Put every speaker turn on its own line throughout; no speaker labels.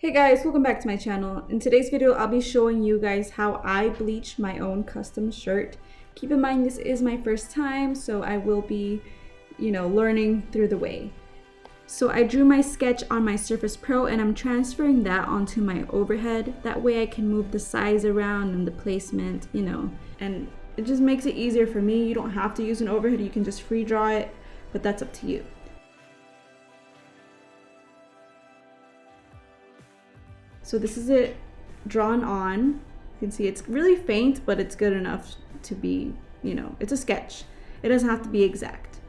Hey guys, welcome back to my channel. In today's video, I'll be showing you guys how I bleach my own custom shirt. Keep in mind this is my first time, so I will be, learning through the way. So I drew my sketch on my Surface Pro and I'm transferring that onto my overhead. That way I can move the size around and the placement, and it just makes it easier for me. You don't have to use an overhead, you can just free draw it, but that's up to you. So this is it drawn on. You can see it's really faint, but it's good enough to be, it's a sketch. It doesn't have to be exact.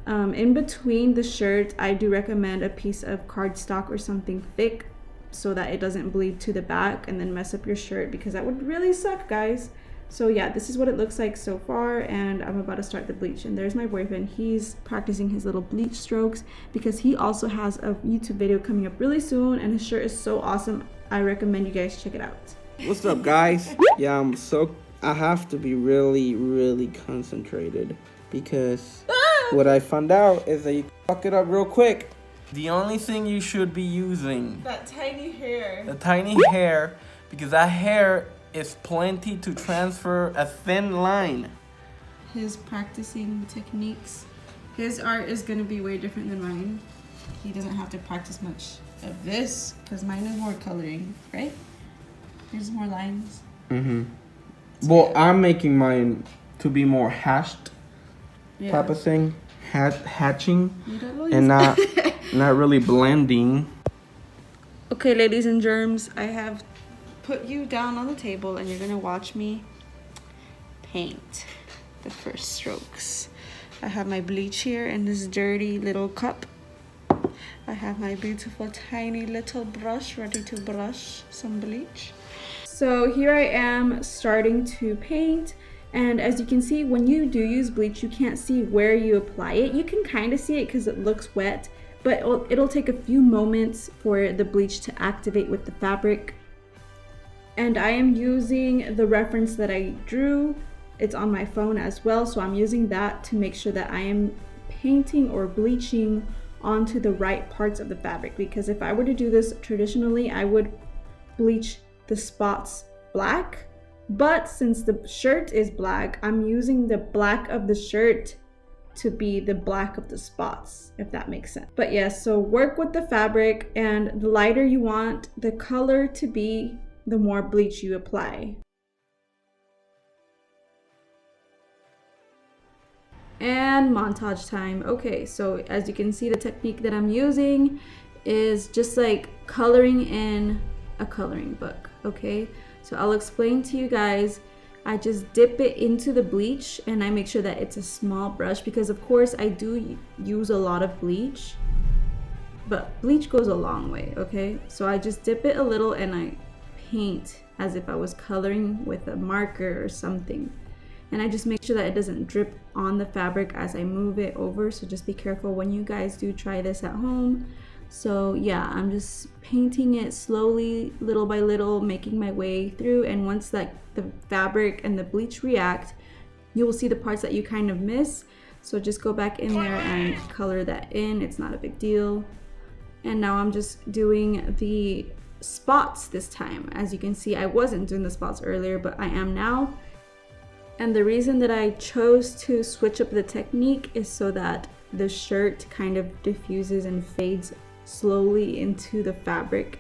In between the shirt, I do recommend a piece of cardstock or something thick so that it doesn't bleed to the back and then mess up your shirt, because that would really suck, guys. So yeah, this is what it looks like so far, and I'm about to start the bleach. And there's my boyfriend. He's practicing his little bleach strokes because he also has a YouTube video coming up really soon, and his shirt is so awesome. I recommend you guys check it out.
What's up, guys? Yeah, I have to be really concentrated because what I found out is that you fuck it up real quick. The only thing you should be using,
That tiny hair.
the tiny hair, because that hair is plenty to transfer a thin line.
His practicing techniques. His art is gonna be way different than mine. He doesn't have to practice much of this because mine is more coloring, right? Here's more lines.
Well, I'm making mine to be more hashed type of thing, hatching, and not really blending.
Okay, ladies and germs, I have put you down on the table and you're gonna watch me paint the first strokes. I have my bleach here in this dirty little cup. I have my beautiful tiny little brush ready to brush some bleach. So here I am starting to paint, and as you can see, when you do use bleach, you can't see where you apply it. You can kind of see it because it looks wet, but it'll take a few moments for the bleach to activate with the fabric. And I am using the reference that I drew. It's on my phone as well, so I'm using that to make sure that I am painting or bleaching onto the right parts of the fabric, because if I were to do this traditionally, I would bleach the spots black, but since the shirt is black, I'm using the black of the shirt to be the black of the spots, if that makes sense. But yes, so work with the fabric, and the lighter you want the color to be, the more bleach you apply. And montage time. Okay, so as you can see, the technique that I'm using is just like coloring in a coloring book. Okay, so I'll explain to you guys. I just dip it into the bleach and I make sure that it's a small brush, because of course I do use a lot of bleach, but bleach goes a long way. Okay, so I just dip it a little and I paint as if I was coloring with a marker or something, and I just make sure that it doesn't drip on the fabric as I move it over. So just be careful when you guys do try this at home. So yeah, I'm just painting it slowly, little by little, making my way through, and once that the fabric and the bleach react, you will see the parts that you kind of miss. So just go back in there and color that in. It's not a big deal. And now I'm just doing the spots this time. As you can see, I wasn't doing the spots earlier, but I am now. And the reason that I chose to switch up the technique is so that the shirt kind of diffuses and fades slowly into the fabric.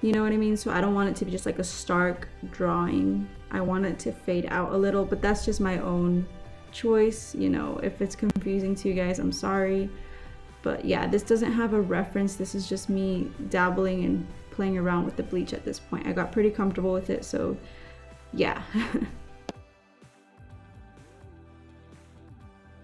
You know what I mean? So I don't want it to be just like a stark drawing. I want it to fade out a little, but that's just my own choice. If it's confusing to you guys, I'm sorry. But yeah, this doesn't have a reference. This is just me dabbling and playing around with the bleach at this point. I got pretty comfortable with it, so yeah.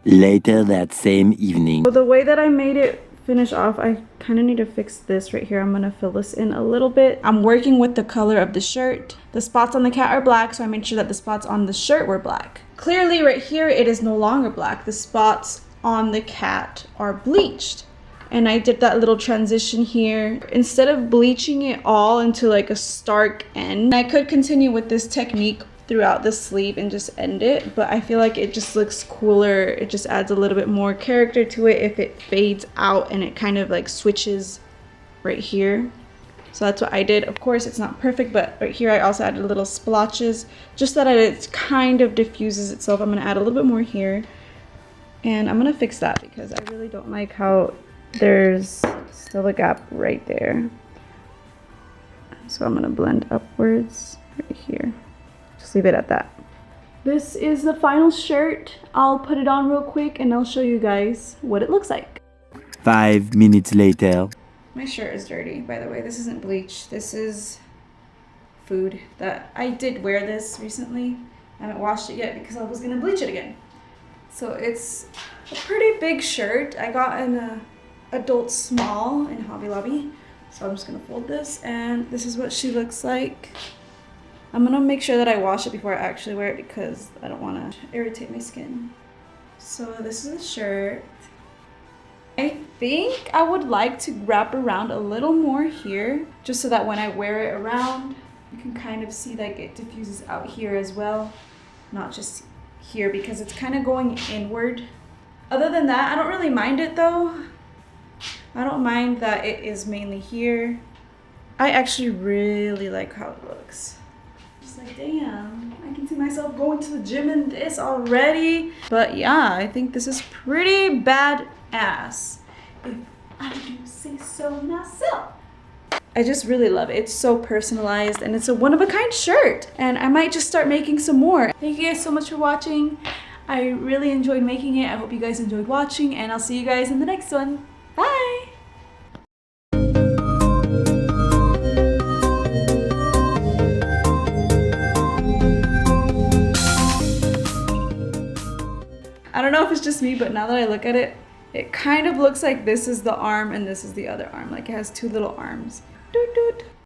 Later that same evening.
So the way that I made it finish off, I kind of need to fix this right here. I'm gonna fill this in a little bit. I'm working with the color of the shirt. The spots on the cat are black, so I made sure that the spots on the shirt were black. Clearly right here, it is no longer black. The spots on the cat are bleached. And I did that little transition here. Instead of bleaching it all into like a stark end, I could continue with this technique throughout the sleeve and just end it, but I feel like it just looks cooler. It just adds a little bit more character to it if it fades out and it kind of like switches right here. So that's what I did. Of course, it's not perfect, but right here I also added little splotches just so that it kind of diffuses itself. I'm gonna add a little bit more here. And I'm gonna fix that because I really don't like how there's still a gap right there. So I'm gonna blend upwards right here. Just leave it at that. This is the final shirt. I'll put it on real quick and I'll show you guys what it looks like.
5 minutes later.
My shirt is dirty, by the way. This isn't bleach. This is food that I did wear this recently. I haven't washed it yet because I was gonna bleach it again. So it's a pretty big shirt. I got an adult small in Hobby Lobby. So I'm just gonna fold this, and this is what she looks like. I'm gonna make sure that I wash it before I actually wear it because I don't wanna irritate my skin. So this is the shirt. I think I would like to wrap around a little more here, just so that when I wear it around, you can kind of see like it diffuses out here as well, not just here because it's kind of going inward. Other than that, I don't really mind it though. I don't mind that it is mainly here. I actually really like how it looks. Just like, damn, I can see myself going to the gym in this already. But yeah, I think this is pretty badass, if I do say so myself. I just really love it. It's so personalized and it's a one-of-a-kind shirt. And I might just start making some more. Thank you guys so much for watching. I really enjoyed making it. I hope you guys enjoyed watching, and I'll see you guys in the next one. Bye! I don't know if it's just me, but now that I look at it, it kind of looks like this is the arm and this is the other arm. Like it has two little arms. Doot doot.